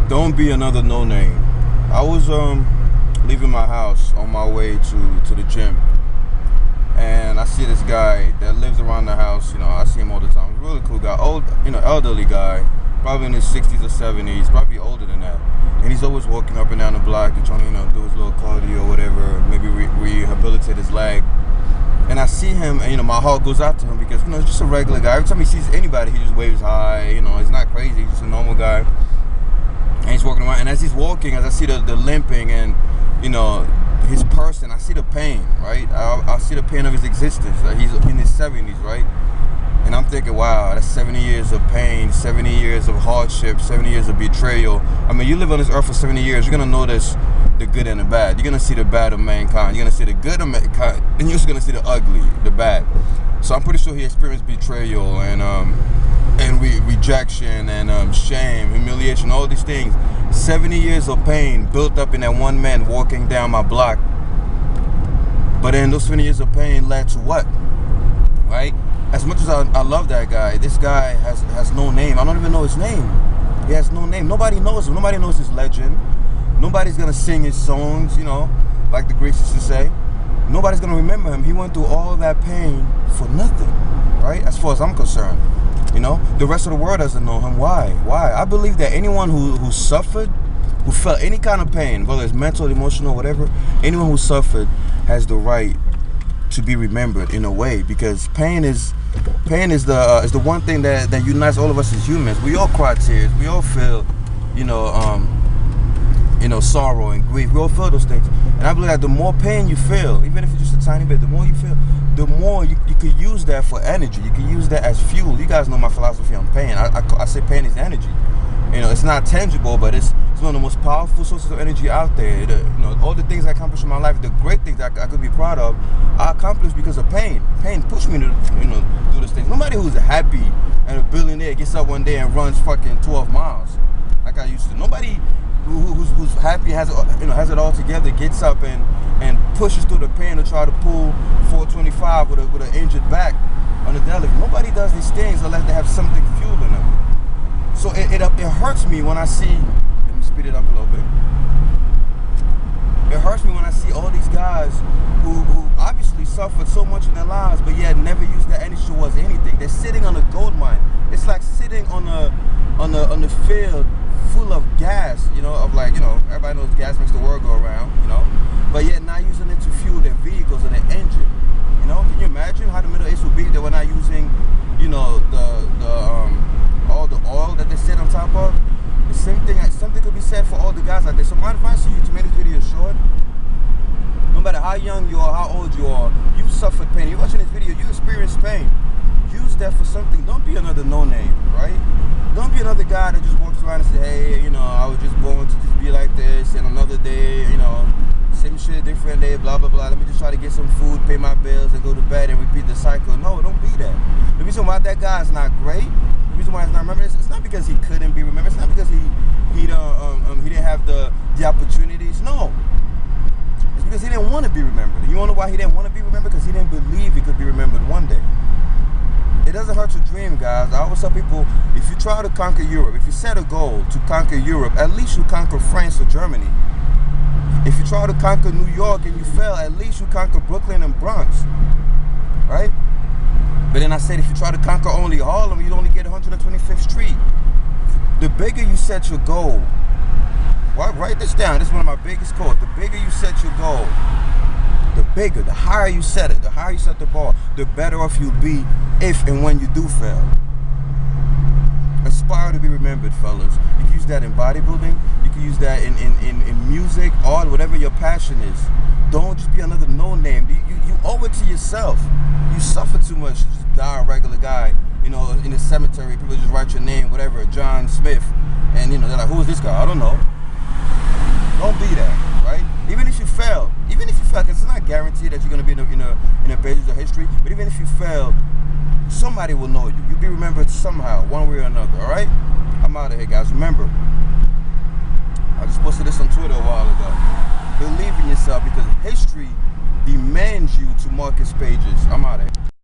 Don't be another no name. I was leaving my house on my way to the gym, and I see this guy that lives around the house. I see him all the time. He's a really cool guy, old, elderly guy, probably in his 60s or 70s, probably older than that. And he's always walking up and down the block, trying to, do his little cardio or whatever, maybe rehabilitate his leg. And I see him, and my heart goes out to him because he's just a regular guy. Every time he sees anybody, he just waves hi. He's not crazy. He's just a normal guy. And he's walking around, and as he's walking, as I see the limping and his person, I see the pain, right? I see the pain of his existence. Like he's in his 70s, right? And I'm thinking, wow, that's 70 years of pain, 70 years of hardship, 70 years of betrayal. I mean, you live on this earth for 70 years, you're gonna notice the good and the bad. You're gonna see the bad of mankind. You're gonna see the good of mankind, and you're just gonna see the ugly, the bad. So I'm pretty sure he experienced betrayal and rejection and shame, humiliation, all these things. 70 years of pain built up in that one man walking down my block. But then those 20 years of pain led to what? Right? As much as I love that guy, this guy has no name. I don't even know his name. He has no name. Nobody knows him. Nobody knows his legend. Nobody's gonna sing his songs, like the Greeks used to say. Nobody's gonna remember him. He went through all that pain for nothing, right? As far as I'm concerned. The rest of the world doesn't know him. Why? I believe that anyone who suffered, who felt any kind of pain, whether it's mental, emotional, whatever, anyone who suffered has the right to be remembered in a way, because pain is the one thing that unites all of us as humans. We all cry tears. We all feel, sorrow and grief. We all feel those things. And I believe that the more pain you feel, even if it's just a tiny bit, the more you feel, the more you could use that for energy. You can use that as fuel. You guys know my philosophy on pain. I say pain is energy. It's not tangible, but it's one of the most powerful sources of energy out there. All the things I accomplished in my life, the great things I could be proud of, I accomplished because of pain. Pain pushed me to, do those things. Nobody who's happy and a billionaire gets up one day and runs fucking 12 miles like I used to. Nobody who's happy, has it all together, gets up and pushes through the pain to try to pull 425 with an injured back on the deadlift. Nobody does these things unless they have something fueling them. So it hurts me when I see. Let me speed it up a little bit. It hurts me when I see all these guys who obviously suffered so much in their lives, but yet never used that energy towards anything. They're sitting on a gold mine. It's like sitting on a field full of gas, everybody knows gas makes the world go around, but yet not using it to fuel their vehicles or their engine. Can you imagine how the Middle East would be if they were not using, all the oil that they sit on top of? The same thing, something could be said for all the guys out there. So my advice to you, to make this video short, no matter how young you are, how old you are, you've suffered pain. You're watching this video, you experienced pain. Use that for something. Don't be another no-name, right? Don't be another guy that just walks around and says, hey, I was just born to just be like this, and another day, same shit, different day, blah, blah, blah. Let me just try to get some food, pay my bills, and go to bed and repeat the cycle. No, don't be that. The reason why that guy is not great, the reason why he's not remembered, it's not because he couldn't be remembered. It's not because he didn't have the opportunities. No. It's because he didn't want to be remembered. And you want to know why he didn't want to be remembered? Because he didn't believe he could be remembered one day. It doesn't hurt to dream, guys. I always tell people, if you try to conquer Europe, if you set a goal to conquer Europe, at least you conquer France or Germany. If you try to conquer New York and you fail, at least you conquer Brooklyn and Bronx, right? But then I said, if you try to conquer only Harlem, you'd only get 125th Street. The bigger you set your goal, write this down. This is one of my biggest quotes. The bigger you set your goal, the higher you set it, the higher you set the bar, the better off you'll be if and when you do fail. Aspire to be remembered, fellas. You can use that in bodybuilding. You can use that in music, art, whatever your passion is. Don't just be another no-name. You owe it to yourself. You suffer too much to just die a regular guy, in the cemetery. People just write your name, whatever, John Smith. And, they're like, who is this guy? I don't know. Don't be that, right? Even if you fail, because it's not guaranteed that you're going to be in a pages of history, but even if you fail, somebody will know you. You'll be remembered somehow, one way or another, all right? I'm out of here, guys. Remember, I just posted this on Twitter a while ago. Believe in yourself, because history demands you to mark its pages. I'm out of here.